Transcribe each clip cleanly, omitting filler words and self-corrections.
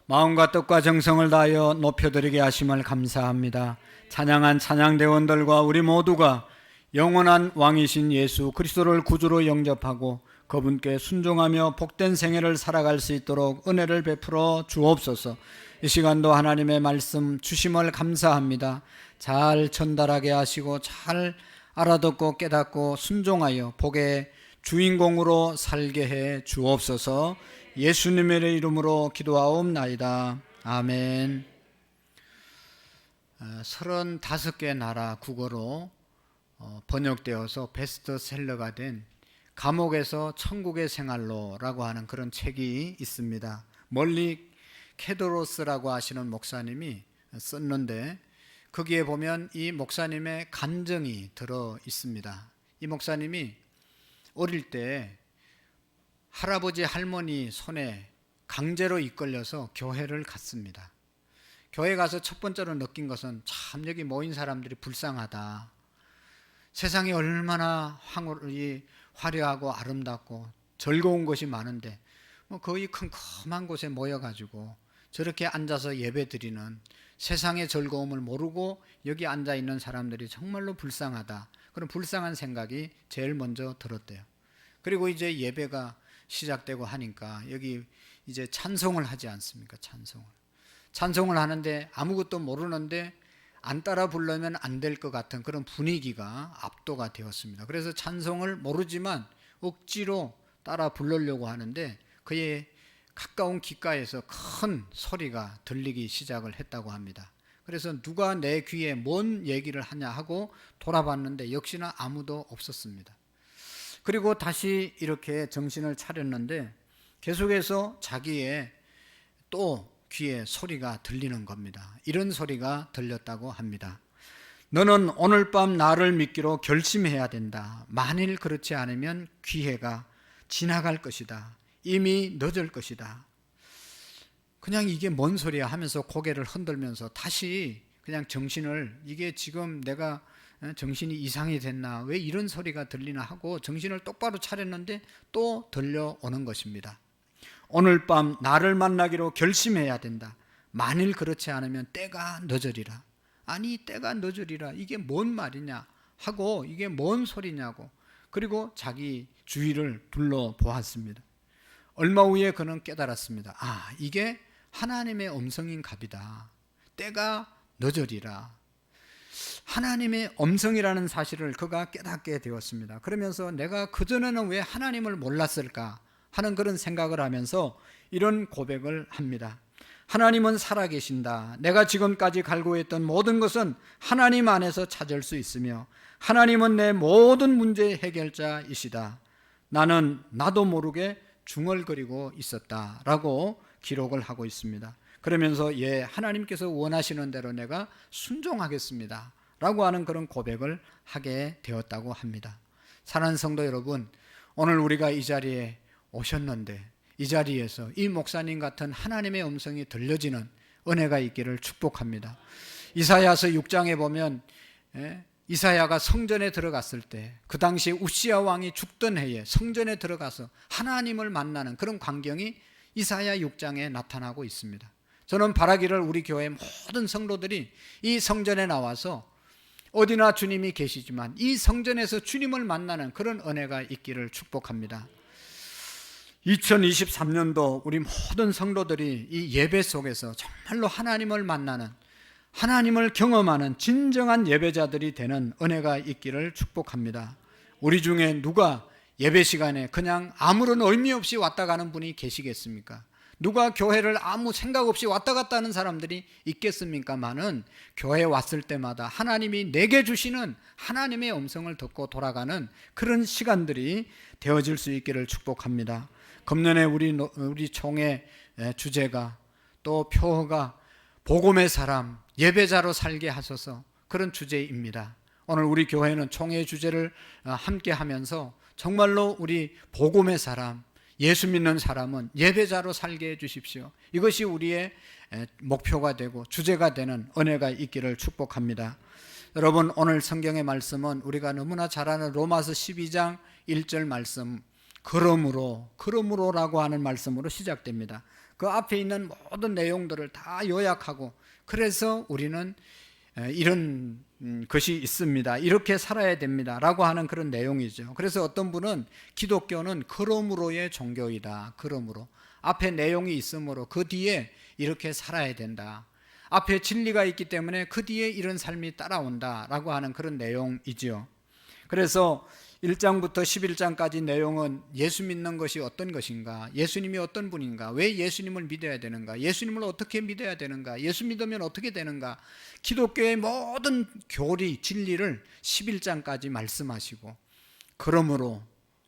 마음과 뜻과 정성을 다하여 높여드리게 하심을 감사합니다. 찬양한 찬양대원들과 우리 모두가 영원한 왕이신 예수 그리스도를 구주로 영접하고 그분께 순종하며 복된 생애를 살아갈 수 있도록 은혜를 베풀어 주옵소서. 이 시간도 하나님의 말씀 주심을 감사합니다. 잘 전달하게 하시고 잘 알아듣고 깨닫고 순종하여 복의 주인공으로 살게 해 주옵소서. 예수님의 이름으로 기도하옵나이다. 아멘. 35개 나라 국어로 번역되어서 베스트셀러가 된 감옥에서 천국의 생활로라고 하는 그런 책이 있습니다. 멀리 케드로스라고 하시는 목사님이 썼는데 거기에 보면 이 목사님의 간증이 들어 있습니다. 이 목사님이 어릴 때 할아버지 할머니 손에 강제로 이끌려서 교회를 갔습니다. 교회 가서 첫 번째로 느낀 것은 참 여기 모인 사람들이 불쌍하다. 세상이 얼마나 화려하고 아름답고 즐거운 것이 많은데 거의 컴컴한 곳에 모여가지고 저렇게 앉아서 예배 드리는 세상의 즐거움을 모르고 여기 앉아 있는 사람들이 정말로 불쌍하다. 그런 불쌍한 생각이 제일 먼저 들었대요. 그리고 이제 예배가 시작되고 하니까 여기 이제 찬송을 하지 않습니까? 찬송을 하는데 아무것도 모르는데 안 따라 부르면 안 될 것 같은 그런 분위기가 압도가 되었습니다. 그래서 찬송을 모르지만 억지로 따라 부르려고 하는데 그의 가까운 귓가에서 큰 소리가 들리기 시작을 했다고 합니다. 그래서 누가 내 귀에 뭔 얘기를 하냐 하고 돌아봤는데 역시나 아무도 없었습니다. 그리고 다시 이렇게 정신을 차렸는데 계속해서 자기의 또 귀에 소리가 들리는 겁니다. 이런 소리가 들렸다고 합니다. 너는 오늘 밤 나를 믿기로 결심해야 된다. 만일 그렇지 않으면 기회가 지나갈 것이다. 이미 늦을 것이다. 그냥 이게 뭔 소리야 하면서 고개를 흔들면서 다시 그냥 정신을 이게 지금 내가 정신이 이상이 됐나 왜 이런 소리가 들리나 하고 정신을 똑바로 차렸는데 또 들려오는 것입니다. 오늘 밤 나를 만나기로 결심해야 된다. 만일 그렇지 않으면 때가 늦으리라. 아니 때가 늦으리라 이게 뭔 말이냐 하고 이게 뭔 소리냐고 그리고 자기 주위를 둘러보았습니다. 얼마 후에 그는 깨달았습니다. 이게 하나님의 음성인 갑이다. 때가 늦으리라. 하나님의 음성이라는 사실을 그가 깨닫게 되었습니다. 그러면서 내가 그전에는 왜 하나님을 몰랐을까 하는 그런 생각을 하면서 이런 고백을 합니다. 하나님은 살아계신다. 내가 지금까지 갈구했던 모든 것은 하나님 안에서 찾을 수 있으며 하나님은 내 모든 문제의 해결자이시다. 나는 나도 모르게 중얼거리고 있었다라고 기록을 하고 있습니다. 그러면서 하나님께서 원하시는 대로 내가 순종하겠습니다 라고 하는 그런 고백을 하게 되었다고 합니다. 사랑하는 성도 여러분, 오늘 우리가 이 자리에 오셨는데 이 자리에서 이 목사님 같은 하나님의 음성이 들려지는 은혜가 있기를 축복합니다. 이사야서 6장에 보면 이사야가 성전에 들어갔을 때 그 당시에 우시야 왕이 죽던 해에 성전에 들어가서 하나님을 만나는 그런 광경이 이사야 6장에 나타나고 있습니다. 저는 바라기를 우리 교회 모든 성도들이 이 성전에 나와서 어디나 주님이 계시지만 이 성전에서 주님을 만나는 그런 은혜가 있기를 축복합니다. 2023년도 우리 모든 성도들이 이 예배 속에서 정말로 하나님을 만나는 하나님을 경험하는 진정한 예배자들이 되는 은혜가 있기를 축복합니다. 우리 중에 누가 예배 시간에 그냥 아무런 의미 없이 왔다 가는 분이 계시겠습니까? 누가 교회를 아무 생각 없이 왔다 갔다 하는 사람들이 있겠습니까마는 교회에 왔을 때마다 하나님이 내게 주시는 하나님의 음성을 듣고 돌아가는 그런 시간들이 되어질 수 있기를 축복합니다. 금년에 우리 총회 주제가 또 표어가 복음의 사람 예배자로 살게 하소서 그런 주제입니다. 오늘 우리 교회는 총회 주제를 함께 하면서 정말로 우리 복음의 사람 예수 믿는 사람은 예배자로 살게 해주십시오. 이것이 우리의 목표가 되고 주제가 되는 은혜가 있기를 축복합니다. 여러분 오늘 성경의 말씀은 우리가 너무나 잘 아는 로마서 12장 1절 말씀 그러므로라고 하는 말씀으로 시작됩니다. 그 앞에 있는 모든 내용들을 다 요약하고, 그래서 우리는 이런 것이 있습니다, 이렇게 살아야 됩니다 라고 하는 그런 내용이죠. 그래서 어떤 분은 기독교는 그러므로의 종교이다. 그러므로 앞에 내용이 있으므로 그 뒤에 이렇게 살아야 된다, 앞에 진리가 있기 때문에 그 뒤에 이런 삶이 따라온다 라고 하는 그런 내용이지요. 그래서 1장부터 11장까지 내용은 예수 믿는 것이 어떤 것인가, 예수님이 어떤 분인가, 왜 예수님을 믿어야 되는가, 예수님을 어떻게 믿어야 되는가, 예수 믿으면 어떻게 되는가, 기독교의 모든 교리, 진리를 11장까지 말씀하시고, 그러므로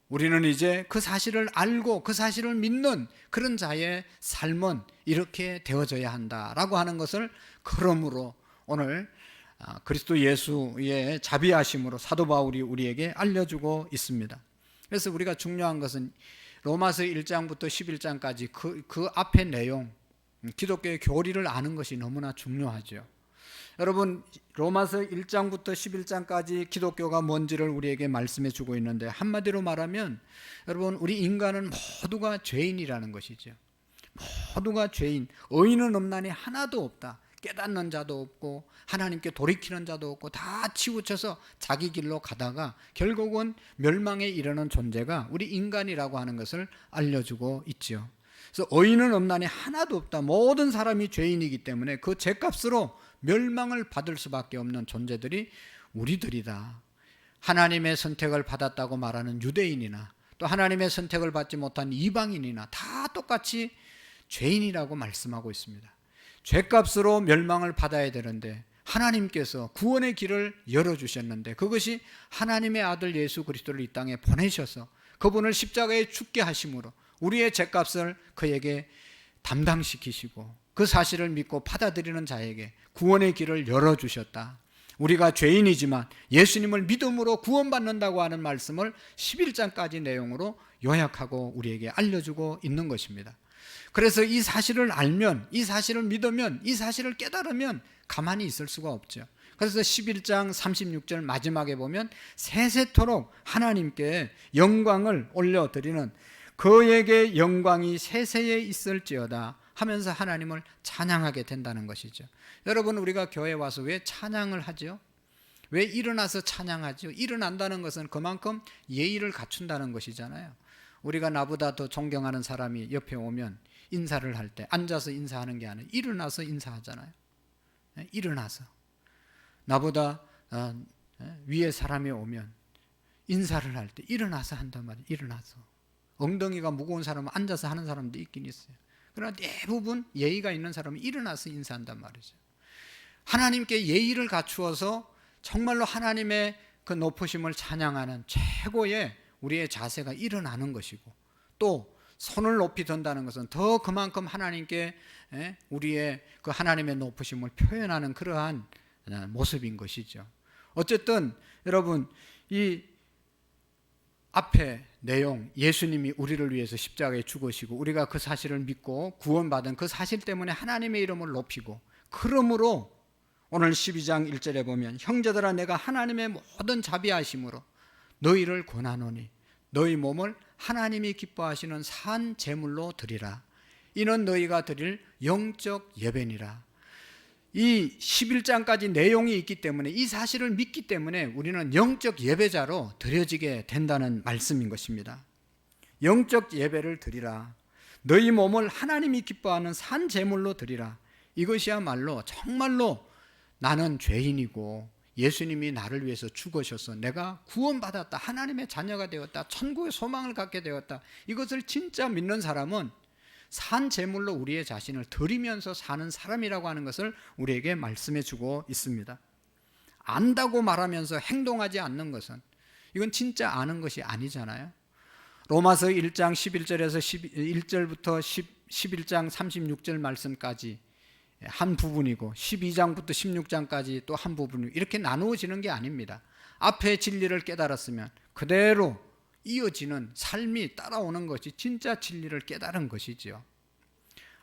우리는 이제 그 사실을 알고 그 사실을 믿는 그런 자의 삶은 이렇게 되어져야 한다라고 하는 것을, 그러므로 오늘 그리스도 예수의 자비하심으로 사도 바울이 우리에게 알려주고 있습니다. 그래서 우리가 중요한 것은 로마서 1장부터 11장까지 그 앞의 내용, 기독교의 교리를 아는 것이 너무나 중요하죠. 여러분, 로마서 1장부터 11장까지 기독교가 뭔지를 우리에게 말씀해 주고 있는데, 한마디로 말하면 여러분, 우리 인간은 모두가 죄인이라는 것이죠. 모두가 죄인, 의인은 없나니 하나도 없다. 깨닫는 자도 없고 하나님께 돌이키는 자도 없고 다 치우쳐서 자기 길로 가다가 결국은 멸망에 이르는 존재가 우리 인간이라고 하는 것을 알려주고 있죠. 그래서 의인은 없나니 하나도 없다. 모든 사람이 죄인이기 때문에 그 죄값으로 멸망을 받을 수밖에 없는 존재들이 우리들이다. 하나님의 선택을 받았다고 말하는 유대인이나 또 하나님의 선택을 받지 못한 이방인이나 다 똑같이 죄인이라고 말씀하고 있습니다. 죄값으로 멸망을 받아야 되는데 하나님께서 구원의 길을 열어주셨는데, 그것이 하나님의 아들 예수 그리스도를 이 땅에 보내셔서 그분을 십자가에 죽게 하심으로 우리의 죄값을 그에게 담당시키시고 그 사실을 믿고 받아들이는 자에게 구원의 길을 열어주셨다. 우리가 죄인이지만 예수님을 믿음으로 구원받는다고 하는 말씀을 11장까지 내용으로 요약하고 우리에게 알려주고 있는 것입니다. 그래서 이 사실을 알면, 이 사실을 믿으면, 이 사실을 깨달으면 가만히 있을 수가 없죠. 그래서 11장 36절 마지막에 보면 세세토록 하나님께 영광을 올려드리는, 그에게 영광이 세세에 있을지어다 하면서 하나님을 찬양하게 된다는 것이죠. 여러분, 우리가 교회 와서 왜 찬양을 하죠? 왜 일어나서 찬양하죠? 일어난다는 것은 그만큼 예의를 갖춘다는 것이잖아요. 우리가 나보다 더 존경하는 사람이 옆에 오면 인사를 할 때 앉아서 인사하는 게 아니라 일어나서 인사하잖아요. 일어나서. 나보다 위에 사람이 오면 인사를 할 때 일어나서 한단 말이에요. 일어나서. 엉덩이가 무거운 사람은 앉아서 하는 사람도 있긴 있어요. 그러나 대부분 예의가 있는 사람은 일어나서 인사한단 말이죠. 하나님께 예의를 갖추어서 정말로 하나님의 그 높으심을 찬양하는 최고의 우리의 자세가 일어나는 것이고, 또 손을 높이 든다는 것은 더 그만큼 하나님께 우리의 그 하나님의 높으심을 표현하는 그러한 모습인 것이죠. 어쨌든 여러분, 이 앞에 내용, 예수님이 우리를 위해서 십자가에 죽으시고 우리가 그 사실을 믿고 구원받은 그 사실 때문에 하나님의 이름을 높이고, 그러므로 오늘 12장 1절에 보면 형제들아 내가 하나님의 모든 자비하심으로 너희를 권하노니 너희 몸을 하나님이 기뻐하시는 산 제물로 드리라. 이는 너희가 드릴 영적 예배니라. 이 11장까지 내용이 있기 때문에, 이 사실을 믿기 때문에 우리는 영적 예배자로 드려지게 된다는 말씀인 것입니다. 영적 예배를 드리라. 너희 몸을 하나님이 기뻐하는 산 제물로 드리라. 이것이야말로 정말로 나는 죄인이고 예수님이 나를 위해서 죽으셔서 내가 구원받았다, 하나님의 자녀가 되었다, 천국의 소망을 갖게 되었다, 이것을 진짜 믿는 사람은 산 제물로 우리의 자신을 드리면서 사는 사람이라고 하는 것을 우리에게 말씀해 주고 있습니다. 안다고 말하면서 행동하지 않는 것은, 이건 진짜 아는 것이 아니잖아요. 로마서 1장 11절에서 1절부터 11장 36절 말씀까지 한 부분이고 12장부터 16장까지 또 한 부분이고, 이렇게 나누어지는 게 아닙니다. 앞에 진리를 깨달았으면 그대로 이어지는 삶이 따라오는 것이 진짜 진리를 깨달은 것이지요.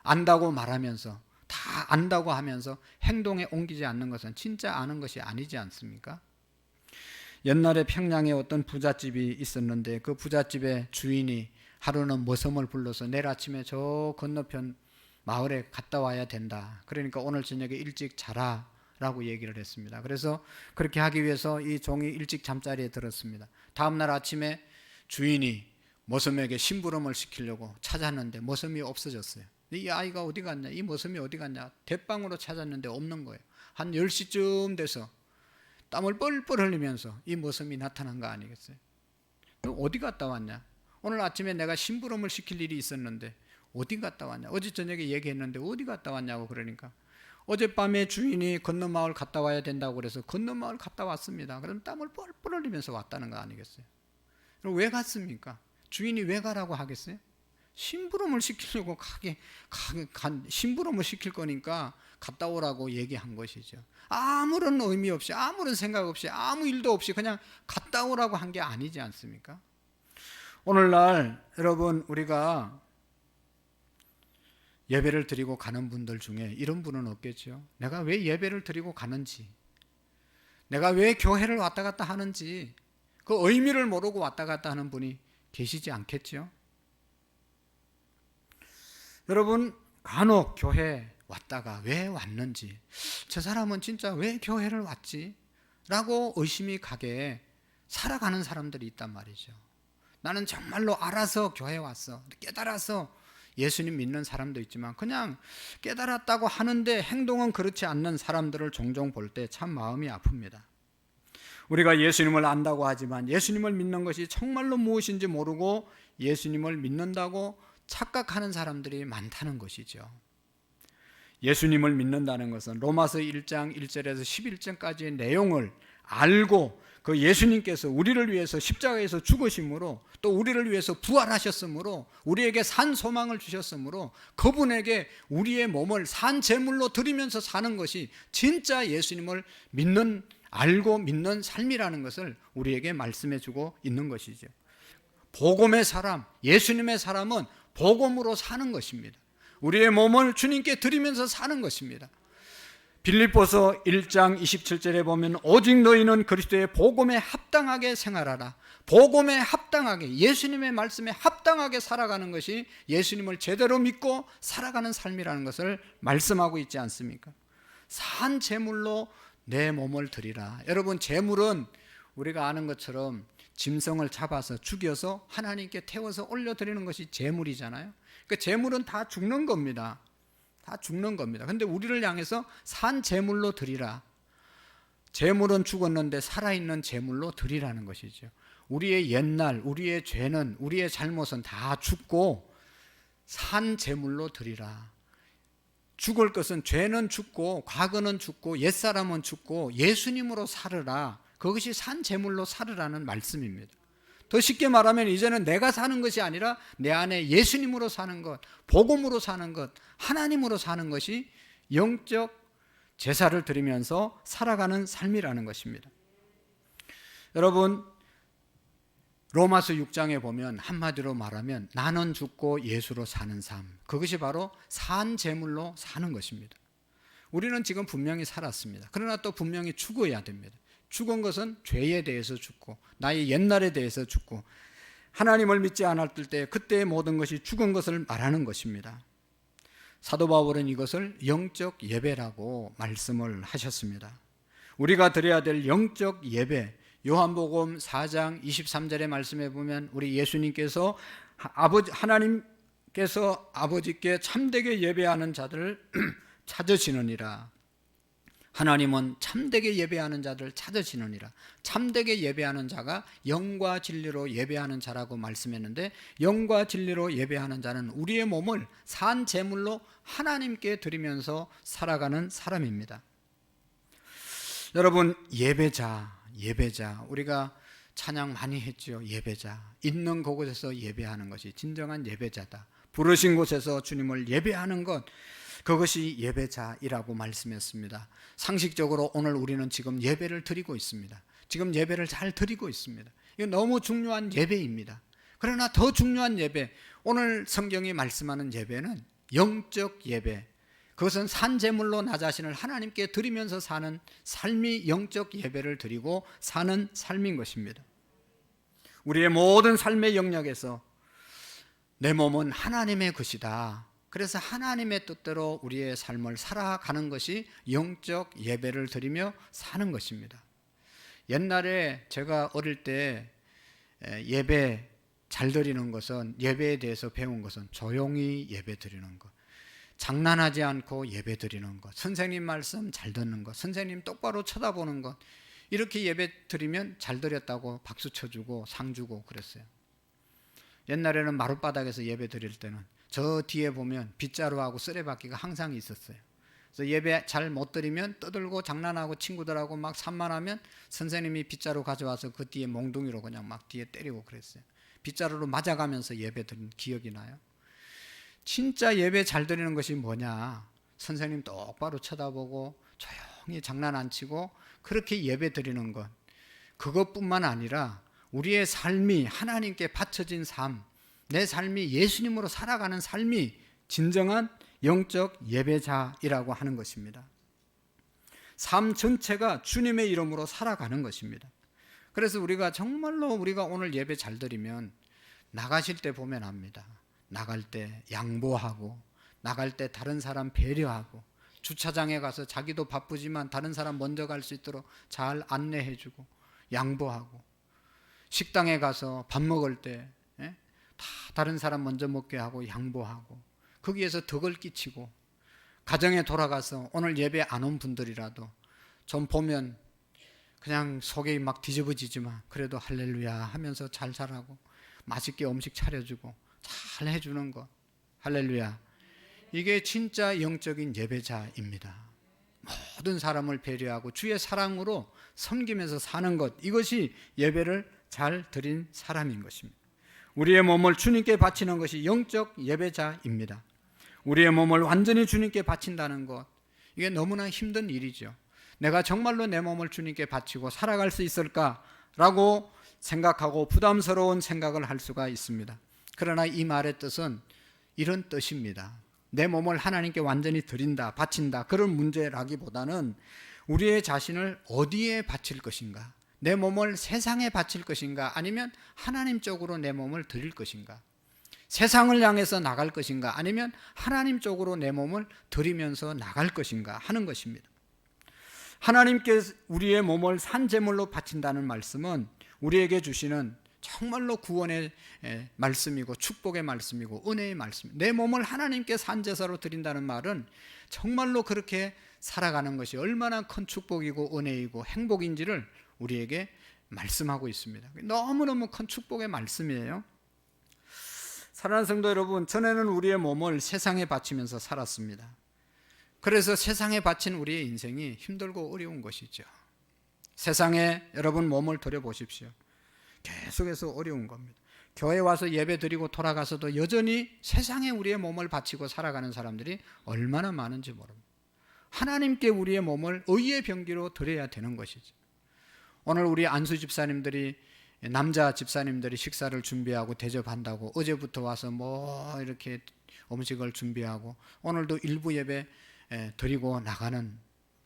안다고 말하면서, 다 안다고 하면서 행동에 옮기지 않는 것은 진짜 아는 것이 아니지 않습니까? 옛날에 평양에 어떤 부잣집이 있었는데 그 부잣집의 주인이 하루는 머슴을 불러서 내일 아침에 저 건너편 마을에 갔다 와야 된다. 그러니까 오늘 저녁에 일찍 자라 라고 얘기를 했습니다. 그래서 그렇게 하기 위해서 이 종이 일찍 잠자리에 들었습니다. 다음날 아침에 주인이 머슴에게 심부름을 시키려고 찾았는데 머슴이 없어졌어요. 이 아이가 어디 갔냐, 이 머슴이 어디 갔냐, 대방으로 찾았는데 없는 거예요. 한 10시쯤 돼서 땀을 뻘뻘 흘리면서 이 머슴이 나타난 거 아니겠어요? 어디 갔다 왔냐? 오늘 아침에 내가 심부름을 시킬 일이 있었는데 어디 갔다 왔냐? 어제 저녁에 얘기했는데 어디 갔다 왔냐고. 그러니까 어젯밤에 주인이 건너마을 갔다 와야 된다고 그래서 건너마을 갔다 왔습니다. 그럼 땀을 뻘뻘 흘리면서 왔다는 거 아니겠어요? 그럼 왜 갔습니까? 주인이 왜 가라고 하겠어요? 심부름을 시키려고 심부름을 시킬 거니까 갔다 오라고 얘기한 것이죠. 아무런 의미 없이, 아무런 생각 없이, 아무 일도 없이 그냥 갔다 오라고 한 게 아니지 않습니까? 오늘날 여러분, 우리가 예배를 드리고 가는 분들 중에 이런 분은 없겠죠. 내가 왜 예배를 드리고 가는지, 내가 왜 교회를 왔다 갔다 하는지 그 의미를 모르고 왔다 갔다 하는 분이 계시지 않겠죠. 여러분, 간혹 교회 왔다가 왜 왔는지, 저 사람은 진짜 왜 교회를 왔지? 라고 의심이 가게 살아가는 사람들이 있단 말이죠. 나는 정말로 알아서 교회에 왔어, 깨달아서 예수님 믿는 사람도 있지만 그냥 깨달았다고 하는데 행동은 그렇지 않는 사람들을 종종 볼 때 참 마음이 아픕니다. 우리가 예수님을 안다고 하지만 예수님을 믿는 것이 정말로 무엇인지 모르고 예수님을 믿는다고 착각하는 사람들이 많다는 것이죠. 예수님을 믿는다는 것은 로마서 1장 1절에서 11절까지의 내용을 알고 그 예수님께서 우리를 위해서 십자가에서 죽으심으로 또 우리를 위해서 부활하셨으므로 우리에게 산 소망을 주셨으므로 그분에게 우리의 몸을 산 제물로 드리면서 사는 것이 진짜 예수님을 알고 믿는 삶이라는 것을 우리에게 말씀해 주고 있는 것이죠. 복음의 사람, 예수님의 사람은 복음으로 사는 것입니다. 우리의 몸을 주님께 드리면서 사는 것입니다. 빌립보서 1장 27절에 보면 오직 너희는 그리스도의 복음에 합당하게 생활하라. 복음에 합당하게, 예수님의 말씀에 합당하게 살아가는 것이 예수님을 제대로 믿고 살아가는 삶이라는 것을 말씀하고 있지 않습니까? 산 제물로 내 몸을 드리라. 여러분, 제물은 우리가 아는 것처럼 짐승을 잡아서 죽여서 하나님께 태워서 올려드리는 것이 제물이잖아요. 그 제물은 다 죽는 겁니다. 다 죽는 겁니다. 근데 우리를 향해서 산 제물로 드리라. 제물은 죽었는데 살아있는 제물로 드리라는 것이죠. 우리의 옛날, 우리의 죄는, 우리의 잘못은 다 죽고 산 제물로 드리라. 죽을 것은, 죄는 죽고 과거는 죽고 옛사람은 죽고 예수님으로 살으라. 그것이 산 제물로 살으라는 말씀입니다. 더 쉽게 말하면 이제는 내가 사는 것이 아니라 내 안에 예수님으로 사는 것, 복음으로 사는 것, 하나님으로 사는 것이 영적 제사를 드리면서 살아가는 삶이라는 것입니다. 여러분, 로마서 6장에 보면 한마디로 말하면 나는 죽고 예수로 사는 삶, 그것이 바로 산 제물로 사는 것입니다. 우리는 지금 분명히 살았습니다. 그러나 또 분명히 죽어야 됩니다. 죽은 것은 죄에 대해서 죽고 나의 옛날에 대해서 죽고 하나님을 믿지 않았을 때 그때의 모든 것이 죽은 것을 말하는 것입니다. 사도 바울은 이것을 영적 예배라고 말씀을 하셨습니다. 우리가 드려야 될 영적 예배, 요한복음 4장 23절의 말씀에 보면 우리 예수님께서 하나님께서 아버지께 참되게 예배하는 자들을 찾으시느니라. 하나님은 참되게 예배하는 자들을 찾으시느니라. 참되게 예배하는 자가 영과 진리로 예배하는 자라고 말씀했는데, 영과 진리로 예배하는 자는 우리의 몸을 산 제물로 하나님께 드리면서 살아가는 사람입니다. 여러분, 예배자, 우리가 찬양 많이 했죠. 예배자, 있는 곳에서 예배하는 것이 진정한 예배자다. 부르신 곳에서 주님을 예배하는 것, 그것이 예배자이라고 말씀했습니다. 상식적으로 오늘 우리는 지금 예배를 드리고 있습니다. 지금 예배를 잘 드리고 있습니다. 이거 너무 중요한 예배입니다. 그러나 더 중요한 예배, 오늘 성경이 말씀하는 예배는 영적 예배, 그것은 산 제물로 나 자신을 하나님께 드리면서 사는 삶이 영적 예배를 드리고 사는 삶인 것입니다. 우리의 모든 삶의 영역에서 내 몸은 하나님의 것이다, 그래서 하나님의 뜻대로 우리의 삶을 살아가는 것이 영적 예배를 드리며 사는 것입니다. 옛날에 제가 어릴 때 예배 잘 드리는 것은, 예배에 대해서 배운 것은 조용히 예배 드리는 것, 장난하지 않고 예배 드리는 것, 선생님 말씀 잘 듣는 것, 선생님 똑바로 쳐다보는 것, 이렇게 예배 드리면 잘 드렸다고 박수 쳐주고 상 주고 그랬어요. 옛날에는 마룻바닥에서 예배 드릴 때는 저 뒤에 보면 빗자루하고 쓰레받기가 항상 있었어요. 그래서 예배 잘 못 드리면 떠들고 장난하고 친구들하고 막 산만하면 선생님이 빗자루 가져와서 그 뒤에 몽둥이로 그냥 막 뒤에 때리고 그랬어요. 빗자루로 맞아가면서 예배 드린 기억이 나요. 진짜 예배 잘 드리는 것이 뭐냐? 선생님 똑바로 쳐다보고 조용히 장난 안 치고 그렇게 예배 드리는 것, 그것뿐만 아니라 우리의 삶이 하나님께 바쳐진 삶, 내 삶이 예수님으로 살아가는 삶이 진정한 영적 예배자이라고 하는 것입니다. 삶 전체가 주님의 이름으로 살아가는 것입니다. 그래서 우리가 정말로 우리가 오늘 예배 잘 드리면 나가실 때 보면 압니다. 나갈 때 양보하고, 나갈 때 다른 사람 배려하고, 주차장에 가서 자기도 바쁘지만 다른 사람 먼저 갈 수 있도록 잘 안내해주고 양보하고, 식당에 가서 밥 먹을 때 다 다른 사람 먼저 먹게 하고 양보하고, 거기에서 덕을 끼치고, 가정에 돌아가서 오늘 예배 안 온 분들이라도 좀 보면 그냥 속이 막 뒤집어지지만 그래도 할렐루야 하면서 잘 살아고, 맛있게 음식 차려주고 잘 해주는 것, 할렐루야, 이게 진짜 영적인 예배자입니다. 모든 사람을 배려하고 주의 사랑으로 섬기면서 사는 것, 이것이 예배를 잘 드린 사람인 것입니다. 우리의 몸을 주님께 바치는 것이 영적 예배자입니다. 우리의 몸을 완전히 주님께 바친다는 것, 이게 너무나 힘든 일이죠. 내가 정말로 내 몸을 주님께 바치고 살아갈 수 있을까라고 생각하고 부담스러운 생각을 할 수가 있습니다. 그러나 이 말의 뜻은 이런 뜻입니다. 내 몸을 하나님께 완전히 드린다, 바친다, 그런 문제라기보다는 우리의 자신을 어디에 바칠 것인가, 내 몸을 세상에 바칠 것인가, 아니면 하나님 쪽으로 내 몸을 드릴 것인가, 세상을 향해서 나갈 것인가, 아니면 하나님 쪽으로 내 몸을 드리면서 나갈 것인가 하는 것입니다. 하나님께 우리의 몸을 산제물로 바친다는 말씀은 우리에게 주시는 정말로 구원의 말씀이고 축복의 말씀이고 은혜의 말씀, 내 몸을 하나님께 산제사로 드린다는 말은 정말로 그렇게 살아가는 것이 얼마나 큰 축복이고 은혜이고 행복인지를 우리에게 말씀하고 있습니다. 너무너무 큰 축복의 말씀이에요. 사랑하는 성도 여러분, 전에는 우리의 몸을 세상에 바치면서 살았습니다. 그래서 세상에 바친 우리의 인생이 힘들고 어려운 것이죠. 세상에 여러분 몸을 들여보십시오. 계속해서 어려운 겁니다. 교회 와서 예배 드리고 돌아가서도 여전히 세상에 우리의 몸을 바치고 살아가는 사람들이 얼마나 많은지 모릅니다. 하나님께 우리의 몸을 의의 병기로 드려야 되는 것이죠. 오늘 우리 안수 집사님들이, 남자 집사님들이 식사를 준비하고 대접한다고 어제부터 와서 뭐 이렇게 음식을 준비하고 오늘도 일부 예배 드리고 나가는,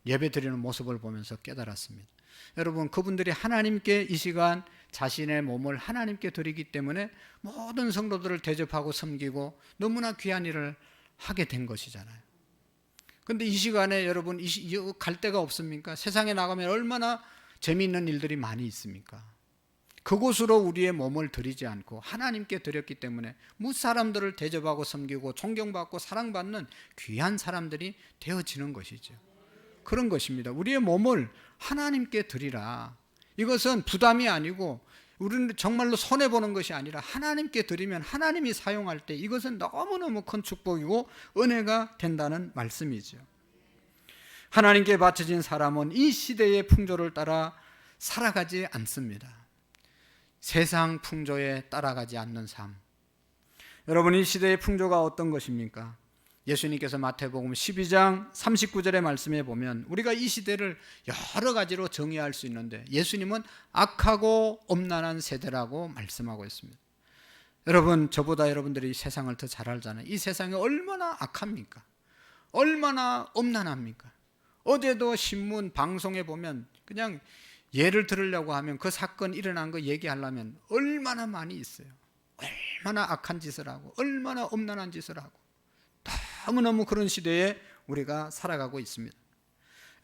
예배 드리는 모습을 보면서 깨달았습니다. 여러분, 그분들이 하나님께 이 시간 자신의 몸을 하나님께 드리기 때문에 모든 성도들을 대접하고 섬기고 너무나 귀한 일을 하게 된 것이잖아요. 그런데 이 시간에 여러분 갈 데가 없습니까? 세상에 나가면 얼마나 재미있는 일들이 많이 있습니까? 그곳으로 우리의 몸을 드리지 않고 하나님께 드렸기 때문에 무사람들을 대접하고 섬기고 존경받고 사랑받는 귀한 사람들이 되어지는 것이죠. 그런 것입니다. 우리의 몸을 하나님께 드리라. 이것은 부담이 아니고 우리는 정말로 손해보는 것이 아니라 하나님께 드리면 하나님이 사용할 때 이것은 너무너무 큰 축복이고 은혜가 된다는 말씀이죠. 하나님께 바쳐진 사람은 이 시대의 풍조를 따라 살아가지 않습니다. 세상 풍조에 따라가지 않는 삶. 여러분, 이 시대의 풍조가 어떤 것입니까? 예수님께서 마태복음 12장 39절의 말씀에 보면 우리가 이 시대를 여러 가지로 정의할 수 있는데 예수님은 악하고 엄난한 세대라고 말씀하고 있습니다. 여러분, 저보다 여러분들이 세상을 더 잘 알잖아요. 이 세상이 얼마나 악합니까? 얼마나 엄난합니까? 어제도 신문 방송에 보면 그냥 예를 들으려고 하면 그 사건 일어난 거 얘기하려면 얼마나 많이 있어요. 얼마나 악한 짓을 하고 얼마나 엄난한 짓을 하고 너무너무 그런 시대에 우리가 살아가고 있습니다.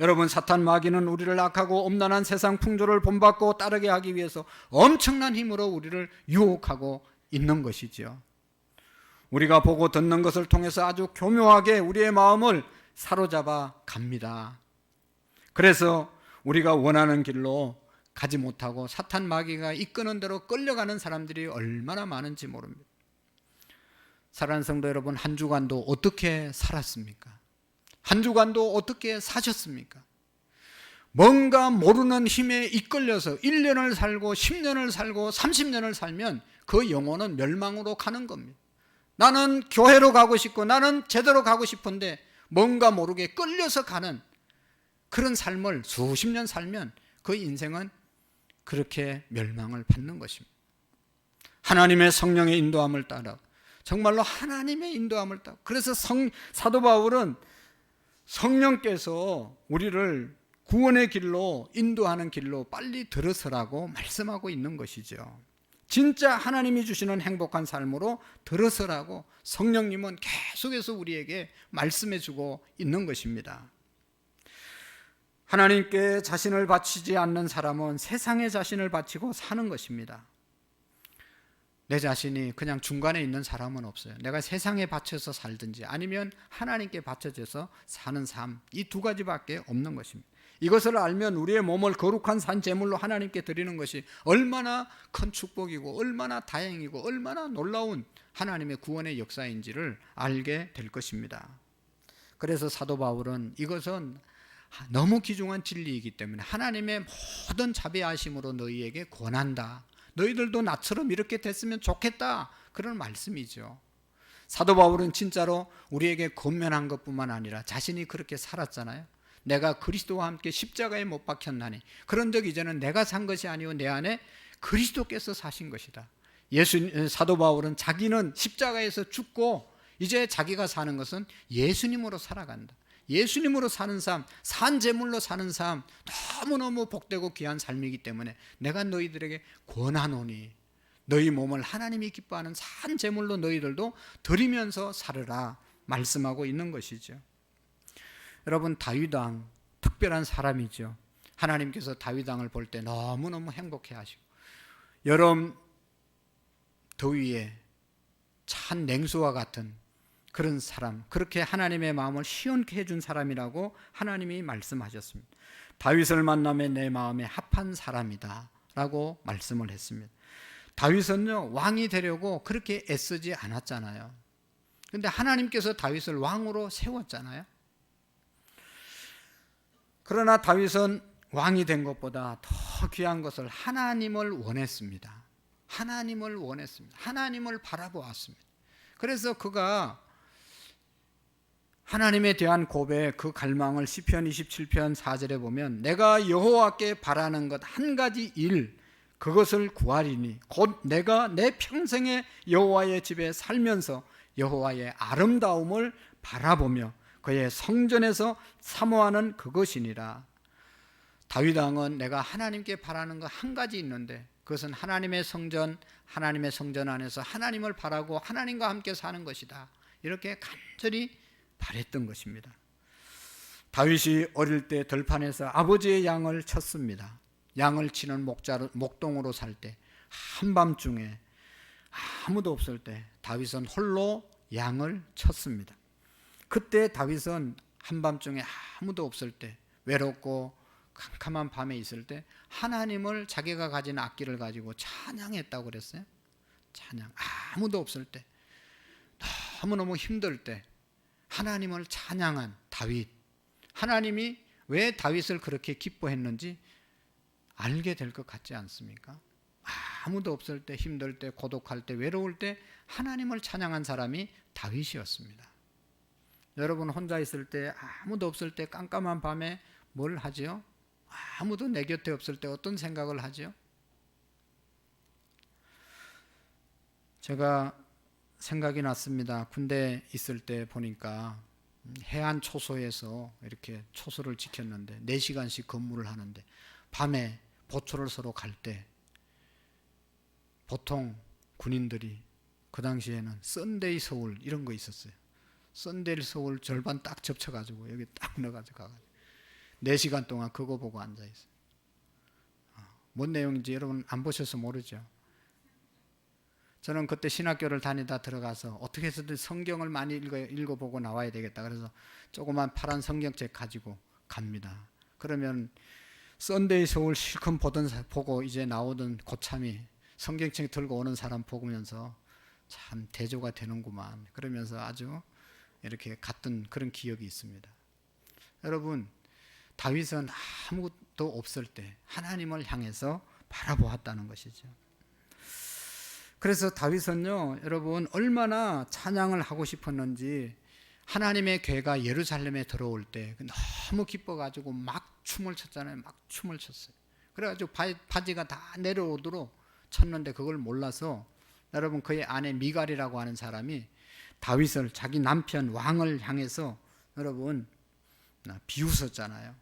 여러분, 사탄 마귀는 우리를 악하고 엄란한 세상 풍조를 본받고 따르게 하기 위해서 엄청난 힘으로 우리를 유혹하고 있는 것이지요. 우리가 보고 듣는 것을 통해서 아주 교묘하게 우리의 마음을 사로잡아 갑니다. 그래서 우리가 원하는 길로 가지 못하고 사탄 마귀가 이끄는 대로 끌려가는 사람들이 얼마나 많은지 모릅니다. 사랑하는 성도 여러분, 한 주간도 어떻게 살았습니까? 한 주간도 어떻게 사셨습니까? 뭔가 모르는 힘에 이끌려서 1년을 살고 10년을 살고 30년을 살면 그 영혼은 멸망으로 가는 겁니다. 나는 교회로 가고 싶고 나는 제대로 가고 싶은데 뭔가 모르게 끌려서 가는 그런 삶을 수십 년 살면 그 인생은 그렇게 멸망을 받는 것입니다. 하나님의 성령의 인도함을 따라, 정말로 하나님의 인도함을 따라. 그래서 사도 바울은 성령께서 우리를 구원의 길로 인도하는 길로 빨리 들어서라고 말씀하고 있는 것이죠. 진짜 하나님이 주시는 행복한 삶으로 들어서라고 성령님은 계속해서 우리에게 말씀해 주고 있는 것입니다. 하나님께 자신을 바치지 않는 사람은 세상에 자신을 바치고 사는 것입니다. 내 자신이 그냥 중간에 있는 사람은 없어요. 내가 세상에 바쳐서 살든지 아니면 하나님께 바쳐져서 사는 삶, 이 두 가지밖에 없는 것입니다. 이것을 알면 우리의 몸을 거룩한 산 제물로 하나님께 드리는 것이 얼마나 큰 축복이고 얼마나 다행이고 얼마나 놀라운 하나님의 구원의 역사인지를 알게 될 것입니다. 그래서 사도 바울은 이것은 너무 귀중한 진리이기 때문에 하나님의 모든 자비하심으로 너희에게 권한다. 너희들도 나처럼 이렇게 됐으면 좋겠다. 그런 말씀이죠. 사도 바울은 진짜로 우리에게 권면한 것뿐만 아니라 자신이 그렇게 살았잖아요. 내가 그리스도와 함께 십자가에 못 박혔나니 그런즉 이제는 내가 산 것이 아니오 내 안에 그리스도께서 사신 것이다. 사도 바울은 자기는 십자가에서 죽고 이제 자기가 사는 것은 예수님으로 살아간다. 예수님으로 사는 삶, 산 제물로 사는 삶, 너무너무 복되고 귀한 삶이기 때문에 내가 너희들에게 권하노니 너희 몸을 하나님이 기뻐하는 산 제물로 너희들도 드리면서 살으라 말씀하고 있는 것이죠. 여러분, 다윗 왕 특별한 사람이죠. 하나님께서 다윗 왕을 볼 때 너무너무 행복해 하시고 여름 더위에 찬 냉수와 같은 그런 사람, 그렇게 하나님의 마음을 시원케 해준 사람이라고 하나님이 말씀하셨습니다. 다윗을 만나면 내 마음에 합한 사람이다 라고 말씀을 했습니다. 다윗은요, 왕이 되려고 그렇게 애쓰지 않았잖아요. 그런데 하나님께서 다윗을 왕으로 세웠잖아요. 그러나 다윗은 왕이 된 것보다 더 귀한 것을 하나님을 원했습니다. 하나님을 원했습니다. 하나님을 바라보았습니다. 그래서 그가 하나님에 대한 고백, 그 갈망을 시편 27편 4절에 보면 내가 여호와께 바라는 것 한 가지 일, 그것을 구하리니 곧 내가 내 평생에 여호와의 집에 살면서 여호와의 아름다움을 바라보며 그의 성전에서 사모하는 그것이니라. 다윗 왕은 내가 하나님께 바라는 것 한 가지 있는데 그것은 하나님의 성전 안에서 하나님을 바라고 하나님과 함께 사는 것이다. 이렇게 간절히 바랬던 것입니다. 다윗이 어릴 때 들판에서 아버지의 양을 쳤습니다. 양을 치는 목동으로 살 때 한밤중에 아무도 없을 때 다윗은 홀로 양을 쳤습니다. 그때 다윗은 한밤중에 아무도 없을 때 외롭고 캄캄한 밤에 있을 때 하나님을 자기가 가진 악기를 가지고 찬양했다고 그랬어요. 찬양. 아무도 없을 때, 너무너무 힘들 때 하나님을 찬양한 다윗. 하나님이 왜 다윗을 그렇게 기뻐했는지 알게 될 것 같지 않습니까? 아무도 없을 때, 힘들 때, 고독할 때, 외로울 때 하나님을 찬양한 사람이 다윗이었습니다. 여러분 혼자 있을 때, 아무도 없을 때, 깜깜한 밤에 뭘 하지요? 아무도 내 곁에 없을 때 어떤 생각을 하지요? 제가 생각이 났습니다. 군대 있을 때 보니까 해안 초소에서 이렇게 초소를 지켰는데 4시간씩 근무를 하는데 밤에 보초를 서로 갈 때 보통 군인들이 그 당시에는 썬데이 서울 이런 거 있었어요. 썬데이 서울 절반 딱 접쳐가지고 여기 딱 넣어가지고 가가지고 4시간 동안 그거 보고 앉아있어요. 뭔 내용인지 여러분 안 보셔서 모르죠. 저는 그때 신학교를 다니다 들어가서 어떻게 해서든 성경을 많이 읽어보고 나와야 되겠다. 그래서 조그만 파란 성경책 가지고 갑니다. 그러면 썬데이 서울 실컷 보고 이제 나오던 고참이 성경책 들고 오는 사람 보면서 참 대조가 되는구만. 그러면서 아주 이렇게 갔던 그런 기억이 있습니다. 여러분, 다윗은 아무것도 없을 때 하나님을 향해서 바라보았다는 것이죠. 그래서 다윗은요, 여러분 얼마나 찬양을 하고 싶었는지 하나님의 괴가 예루살렘에 들어올 때 너무 기뻐가지고 막 춤을 췄잖아요. 막 춤을 췄어요. 그래가지고 바지가 다 내려오도록 쳤는데 그걸 몰라서 여러분 그의 아내 미갈이라고 하는 사람이 다윗을 자기 남편 왕을 향해서 여러분 비웃었잖아요.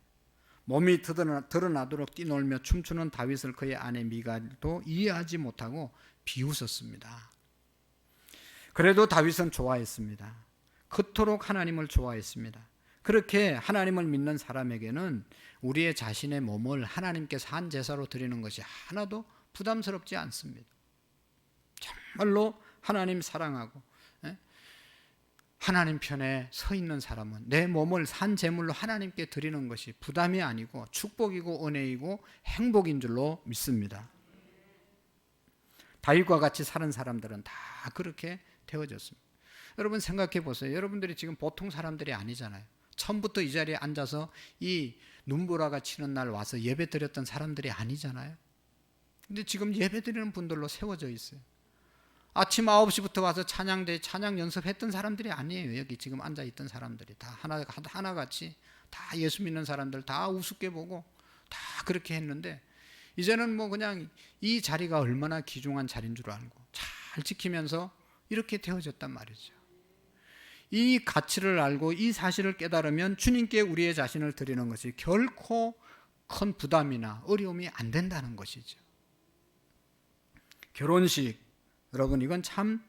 몸이 드러나도록 뛰놀며 춤추는 다윗을 그의 아내 미갈도 이해하지 못하고 비웃었습니다. 그래도 다윗은 좋아했습니다. 그토록 하나님을 좋아했습니다. 그렇게 하나님을 믿는 사람에게는 우리의 자신의 몸을 하나님께서 한 제사로 드리는 것이 하나도 부담스럽지 않습니다. 정말로 하나님 사랑하고 하나님 편에 서 있는 사람은 내 몸을 산 제물로 하나님께 드리는 것이 부담이 아니고 축복이고 은혜이고 행복인 줄로 믿습니다. 다윗과 같이 사는 사람들은 다 그렇게 되어졌습니다. 여러분 생각해 보세요. 여러분들이 지금 보통 사람들이 아니잖아요. 처음부터 이 자리에 앉아서 이 눈보라가 치는 날 와서 예배 드렸던 사람들이 아니잖아요. 근데 지금 예배 드리는 분들로 세워져 있어요. 아침 9시부터 와서 찬양 연습했던 사람들이 아니에요. 여기 지금 앉아있던 사람들이 다 하나같이 다 예수 믿는 사람들 다 우습게 보고 다 그렇게 했는데 이제는 뭐 그냥 이 자리가 얼마나 귀중한 자리인 줄 알고 잘 지키면서 이렇게 되어졌단 말이죠. 이 가치를 알고 이 사실을 깨달으면 주님께 우리의 자신을 드리는 것이 결코 큰 부담이나 어려움이 안 된다는 것이죠. 결혼식, 여러분 이건 참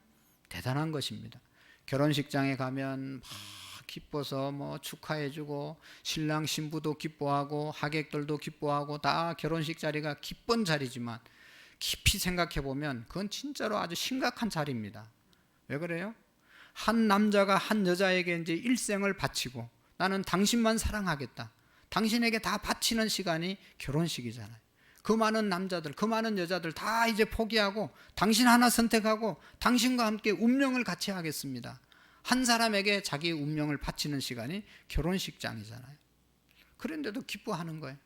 대단한 것입니다. 결혼식장에 가면 막 기뻐서 뭐 축하해주고 신랑 신부도 기뻐하고 하객들도 기뻐하고 다 결혼식 자리가 기쁜 자리지만 깊이 생각해 보면 그건 진짜로 아주 심각한 자리입니다. 왜 그래요? 한 남자가 한 여자에게 이제 일생을 바치고 나는 당신만 사랑하겠다. 당신에게 다 바치는 시간이 결혼식이잖아요. 그 많은 남자들, 그 많은 여자들 다 이제 포기하고 당신 하나 선택하고 당신과 함께 운명을 같이 하겠습니다. 한 사람에게 자기 운명을 바치는 시간이 결혼식장이잖아요. 그런데도 기뻐하는 거예요.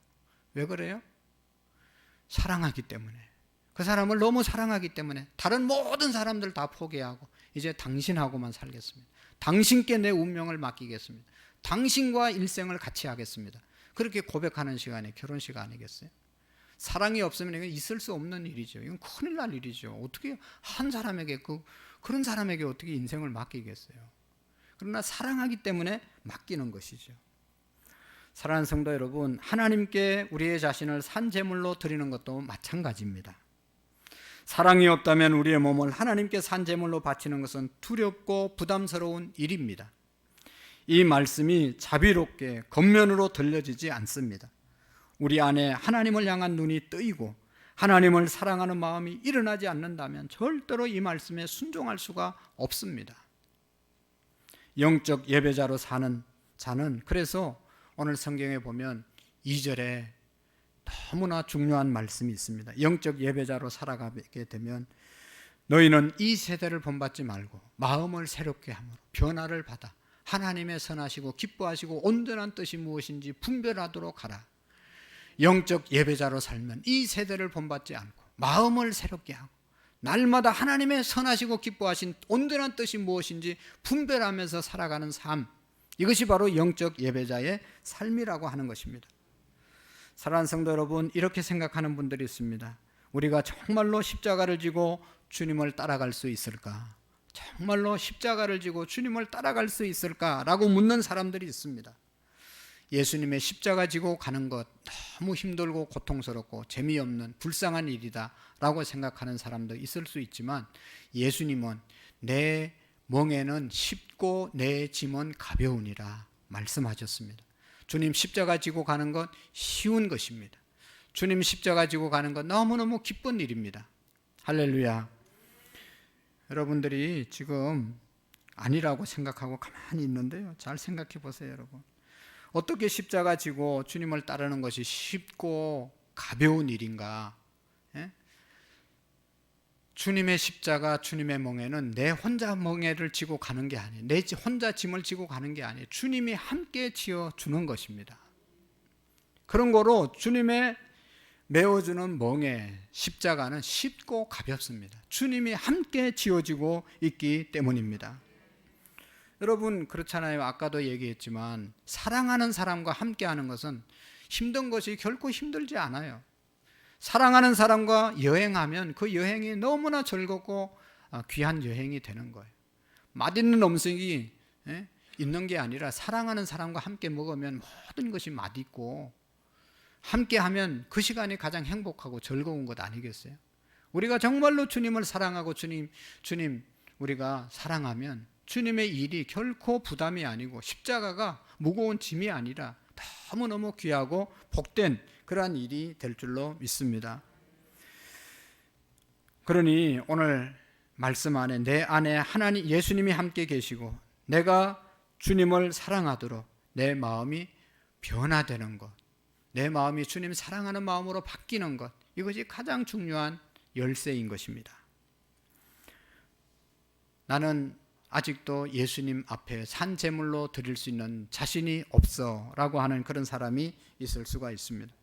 왜 그래요? 사랑하기 때문에. 그 사람을 너무 사랑하기 때문에 다른 모든 사람들 다 포기하고 이제 당신하고만 살겠습니다. 당신께 내 운명을 맡기겠습니다. 당신과 일생을 같이 하겠습니다. 그렇게 고백하는 시간이 결혼식 아니겠어요? 사랑이 없으면 이건 있을 수 없는 일이죠. 이건 큰일 날 일이죠. 어떻게 한 사람에게 그런 사람에게 어떻게 인생을 맡기겠어요? 그러나 사랑하기 때문에 맡기는 것이죠. 사랑하는 성도 여러분, 하나님께 우리의 자신을 산 제물로 드리는 것도 마찬가지입니다. 사랑이 없다면 우리의 몸을 하나님께 산 제물로 바치는 것은 두렵고 부담스러운 일입니다. 이 말씀이 자비롭게 겉면으로 들려지지 않습니다. 우리 안에 하나님을 향한 눈이 뜨이고 하나님을 사랑하는 마음이 일어나지 않는다면 절대로 이 말씀에 순종할 수가 없습니다. 영적 예배자로 사는 자는 그래서 오늘 성경에 보면 2절에 너무나 중요한 말씀이 있습니다. 영적 예배자로 살아가게 되면 너희는 이 세대를 본받지 말고 마음을 새롭게 함으로 변화를 받아 하나님의 선하시고 기뻐하시고 온전한 뜻이 무엇인지 분별하도록 하라. 영적 예배자로 살면 이 세대를 본받지 않고 마음을 새롭게 하고 날마다 하나님의 선하시고 기뻐하신 온전한 뜻이 무엇인지 분별하면서 살아가는 삶, 이것이 바로 영적 예배자의 삶이라고 하는 것입니다. 사랑하는 성도 여러분, 이렇게 생각하는 분들이 있습니다. 우리가 정말로 십자가를 지고 주님을 따라갈 수 있을까? 정말로 십자가를 지고 주님을 따라갈 수 있을까라고 묻는 사람들이 있습니다. 예수님의 십자가 지고 가는 것 너무 힘들고 고통스럽고 재미없는 불쌍한 일이다 라고 생각하는 사람도 있을 수 있지만 예수님은 내 멍에는 쉽고 내 짐은 가벼우니라 말씀하셨습니다. 주님 십자가 지고 가는 것 쉬운 것입니다. 주님 십자가 지고 가는 것 너무너무 기쁜 일입니다. 할렐루야. 여러분들이 지금 아니라고 생각하고 가만히 있는데요, 잘 생각해 보세요. 여러분, 어떻게 십자가 지고 주님을 따르는 것이 쉽고 가벼운 일인가? 예? 주님의 십자가, 주님의 멍에는 내 혼자 멍에를 지고 가는 게 아니에요. 내 혼자 짐을 지고 가는 게 아니에요. 주님이 함께 지어 주는 것입니다. 그런 거로 주님의 메워주는 멍에, 십자가는 쉽고 가볍습니다. 주님이 함께 지어지고 있기 때문입니다. 여러분, 그렇잖아요. 아까도 얘기했지만 사랑하는 사람과 함께 하는 것은 힘든 것이 결코 힘들지 않아요. 사랑하는 사람과 여행하면 그 여행이 너무나 즐겁고 귀한 여행이 되는 거예요. 맛있는 음식이 있는 게 아니라 사랑하는 사람과 함께 먹으면 모든 것이 맛있고, 함께 하면 그 시간이 가장 행복하고 즐거운 것 아니겠어요? 우리가 정말로 주님을 사랑하고 주님 우리가 사랑하면 주님의 일이 결코 부담이 아니고 십자가가 무거운 짐이 아니라 너무너무 귀하고 복된 그러한 일이 될 줄로 믿습니다. 그러니 오늘 말씀 안에 내 안에 하나님 예수님이 함께 계시고 내가 주님을 사랑하도록 내 마음이 변화되는 것, 내 마음이 주님 사랑하는 마음으로 바뀌는 것, 이것이 가장 중요한 열쇠인 것입니다. 나는 아직도 예수님 앞에 산 제물로 드릴 수 있는 자신이 없어 라고 하는 그런 사람이 있을 수가 있습니다.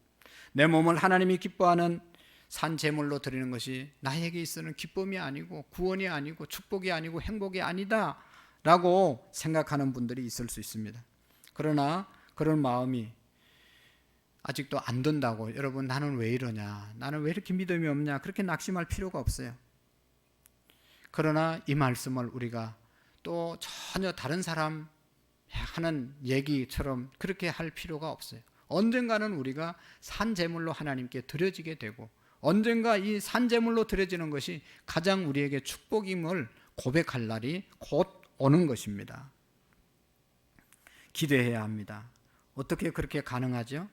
내 몸을 하나님이 기뻐하는 산 제물로 드리는 것이 나에게 있어는 기쁨이 아니고 구원이 아니고 축복이 아니고 행복이 아니다 라고 생각하는 분들이 있을 수 있습니다. 그러나 그런 마음이 아직도 안 된다고, 여러분 나는 왜 이러냐, 나는 왜 이렇게 믿음이 없냐, 그렇게 낙심할 필요가 없어요. 그러나 이 말씀을 우리가 또 전혀 다른 사람 하는 얘기처럼 그렇게 할 필요가 없어요. 언젠가는 우리가 산제물로 하나님께 드려지게 되고, 언젠가 이 산제물로 드려지는 것이 가장 우리에게 축복임을 고백할 날이 곧 오는 것입니다. 기대해야 합니다. 어떻게 그렇게 가능하죠?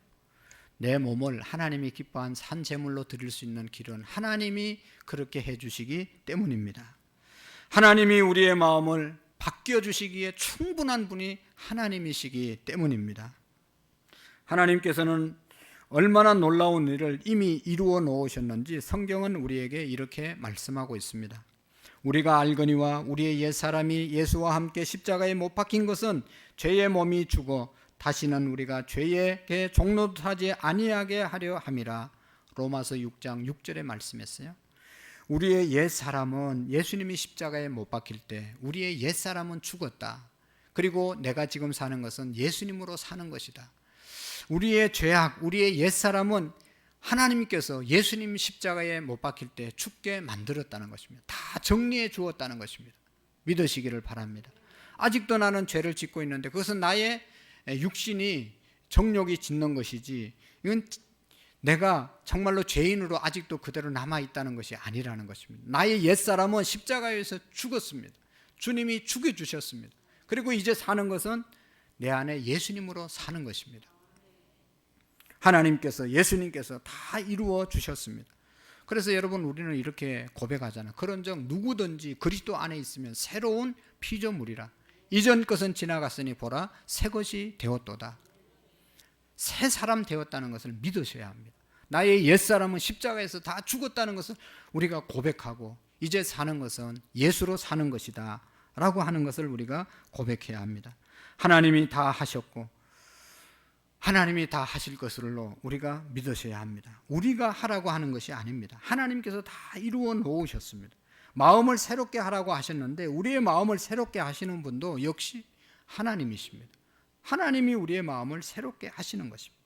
내 몸을 하나님이 기뻐한 산제물로 드릴 수 있는 길은 하나님이 그렇게 해주시기 때문입니다. 하나님이 우리의 마음을 바뀌어주시기에 충분한 분이 하나님이시기 때문입니다. 하나님께서는 얼마나 놀라운 일을 이미 이루어 놓으셨는지 성경은 우리에게 이렇게 말씀하고 있습니다. 우리가 알거니와 우리의 옛사람이 예수와 함께 십자가에 못 박힌 것은 죄의 몸이 죽어 다시는 우리가 죄에게 종노릇하지 아니하게 하려 함이라. 로마서 6장 6절에 말씀했어요. 우리의 옛사람은 예수님이 십자가에 못 박힐 때 우리의 옛사람은 죽었다. 그리고 내가 지금 사는 것은 예수님으로 사는 것이다. 우리의 죄악, 우리의 옛사람은 하나님께서 예수님 십자가에 못 박힐 때 죽게 만들었다는 것입니다. 다 정리해 주었다는 것입니다. 믿으시기를 바랍니다. 아직도 나는 죄를 짓고 있는데 그것은 나의 육신이 정욕이 짓는 것이지, 이건 내가 정말로 죄인으로 아직도 그대로 남아있다는 것이 아니라는 것입니다. 나의 옛사람은 십자가에서 죽었습니다. 주님이 죽여주셨습니다. 그리고 이제 사는 것은 내 안에 예수님으로 사는 것입니다. 하나님께서, 예수님께서 다 이루어 주셨습니다. 그래서 여러분, 우리는 이렇게 고백하잖아요. 그런즉 누구든지 그리스도 안에 있으면 새로운 피조물이라. 이전 것은 지나갔으니 보라 새 것이 되었도다. 새 사람 되었다는 것을 믿으셔야 합니다. 나의 옛사람은 십자가에서 다 죽었다는 것을 우리가 고백하고 이제 사는 것은 예수로 사는 것이다 라고 하는 것을 우리가 고백해야 합니다. 하나님이 다 하셨고 하나님이 다 하실 것으로 우리가 믿으셔야 합니다. 우리가 하라고 하는 것이 아닙니다. 하나님께서 다 이루어 놓으셨습니다. 마음을 새롭게 하라고 하셨는데 우리의 마음을 새롭게 하시는 분도 역시 하나님이십니다. 하나님이 우리의 마음을 새롭게 하시는 것입니다.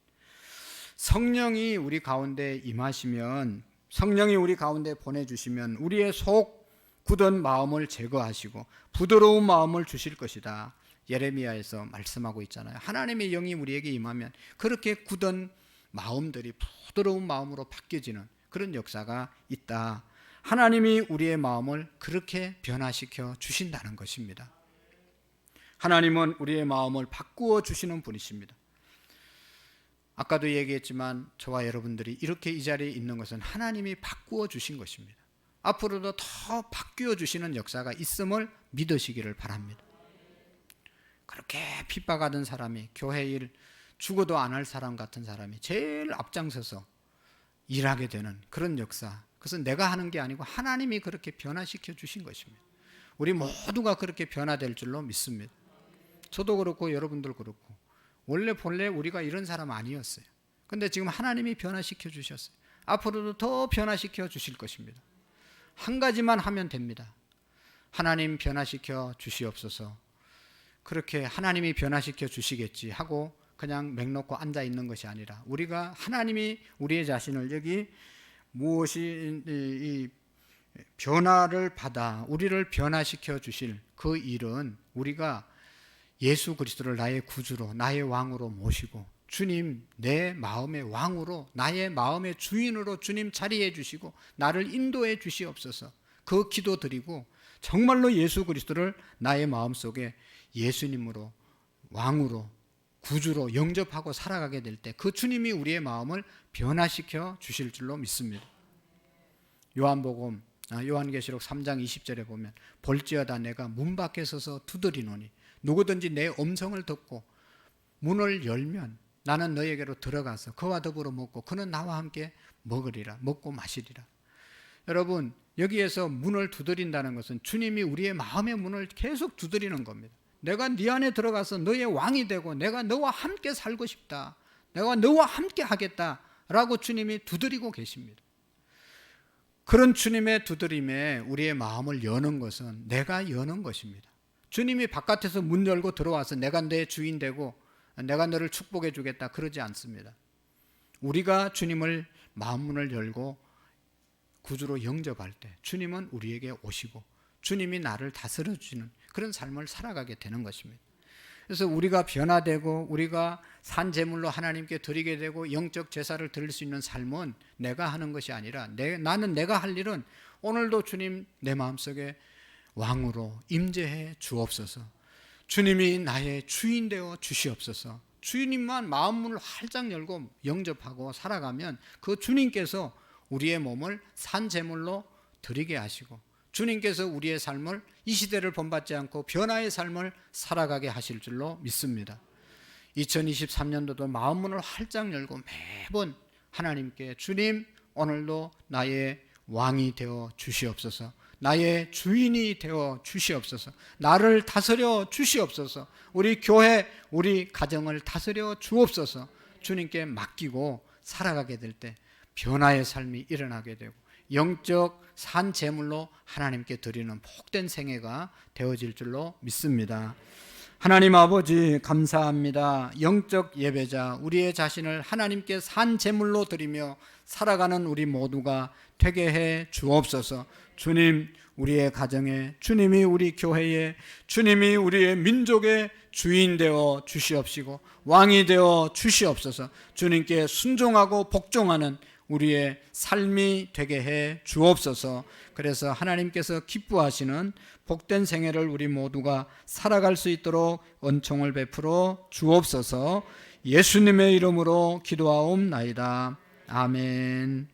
성령이 우리 가운데 임하시면, 성령이 우리 가운데 보내주시면 우리의 속 굳은 마음을 제거하시고 부드러운 마음을 주실 것이다. 예레미야에서 말씀하고 있잖아요. 하나님의 영이 우리에게 임하면 그렇게 굳은 마음들이 부드러운 마음으로 바뀌어지는 그런 역사가 있다. 하나님이 우리의 마음을 그렇게 변화시켜 주신다는 것입니다. 하나님은 우리의 마음을 바꾸어 주시는 분이십니다. 아까도 얘기했지만 저와 여러분들이 이렇게 이 자리에 있는 것은 하나님이 바꾸어 주신 것입니다. 앞으로도 더 바뀌어 주시는 역사가 있음을 믿으시기를 바랍니다. 그렇게 핍박하던 사람이, 교회 일 죽어도 안 할 사람 같은 사람이 제일 앞장서서 일하게 되는 그런 역사, 그것은 내가 하는 게 아니고 하나님이 그렇게 변화시켜 주신 것입니다. 우리 모두가 그렇게 변화될 줄로 믿습니다. 저도 그렇고 여러분들 그렇고 본래 우리가 이런 사람 아니었어요. 근데 지금 하나님이 변화시켜 주셨어요. 앞으로도 더 변화시켜 주실 것입니다. 한 가지만 하면 됩니다. 하나님 변화시켜 주시옵소서. 그렇게 하나님이 변화시켜 주시겠지 하고 그냥 맹놓고 앉아 있는 것이 아니라, 우리가 하나님이 우리의 자신을 여기 무엇이 이 변화를 받아 우리를 변화시켜 주실 그 일은, 우리가 예수 그리스도를 나의 구주로, 나의 왕으로 모시고, 주님 내 마음의 왕으로, 나의 마음의 주인으로 주님 자리해 주시고 나를 인도해 주시옵소서, 그 기도 드리고 정말로 예수 그리스도를 나의 마음속에 예수님으로, 왕으로, 구주로 영접하고 살아가게 될 때 그 주님이 우리의 마음을 변화시켜 주실 줄로 믿습니다. 요한계시록 3장 20절에 보면, 볼지어다 내가 문 밖에 서서 두드리노니 누구든지 내 음성을 듣고 문을 열면 나는 너에게로 들어가서 그와 더불어 먹고 그는 나와 함께 먹으리라, 먹고 마시리라. 여러분, 여기에서 문을 두드린다는 것은 주님이 우리의 마음의 문을 계속 두드리는 겁니다. 내가 네 안에 들어가서 너의 왕이 되고 내가 너와 함께 살고 싶다, 내가 너와 함께 하겠다라고 주님이 두드리고 계십니다. 그런 주님의 두드림에 우리의 마음을 여는 것은 내가 여는 것입니다. 주님이 바깥에서 문 열고 들어와서 내가 내 주인 되고 내가 너를 축복해 주겠다 그러지 않습니다. 우리가 주님을 마음문을 열고 구주로 영접할 때 주님은 우리에게 오시고 주님이 나를 다스려 주시는 그런 삶을 살아가게 되는 것입니다. 그래서 우리가 변화되고 우리가 산 제물로 하나님께 드리게 되고 영적 제사를 드릴 수 있는 삶은 내가 하는 것이 아니라 나는 내가 할 일은 오늘도 주님 내 마음속에 왕으로 임재해 주옵소서, 주님이 나의 주인 되어 주시옵소서. 주님만 마음문을 활짝 열고 영접하고 살아가면 그 주님께서 우리의 몸을 산 제물로 드리게 하시고 주님께서 우리의 삶을, 이 시대를 본받지 않고 변화의 삶을 살아가게 하실 줄로 믿습니다. 2023년도도 마음문을 활짝 열고 매번 하나님께, 주님 오늘도 나의 왕이 되어 주시옵소서, 나의 주인이 되어 주시옵소서, 나를 다스려 주시옵소서, 우리 교회 우리 가정을 다스려 주옵소서, 주님께 맡기고 살아가게 될 때 변화의 삶이 일어나게 되고 영적 산 제물로 하나님께 드리는 복된 생애가 되어질 줄로 믿습니다. 하나님 아버지 감사합니다. 영적 예배자 우리의 자신을 하나님께 산 제물로 드리며 살아가는 우리 모두가 되게 해 주옵소서. 주님, 우리의 가정에, 주님이 우리 교회에, 주님이 우리의 민족의 주인 되어 주시옵시고 왕이 되어 주시옵소서. 주님께 순종하고 복종하는 우리의 삶이 되게 해 주옵소서. 그래서 하나님께서 기뻐하시는 복된 생애를 우리 모두가 살아갈 수 있도록 은총을 베풀어 주옵소서. 예수님의 이름으로 기도하옵나이다. 아멘.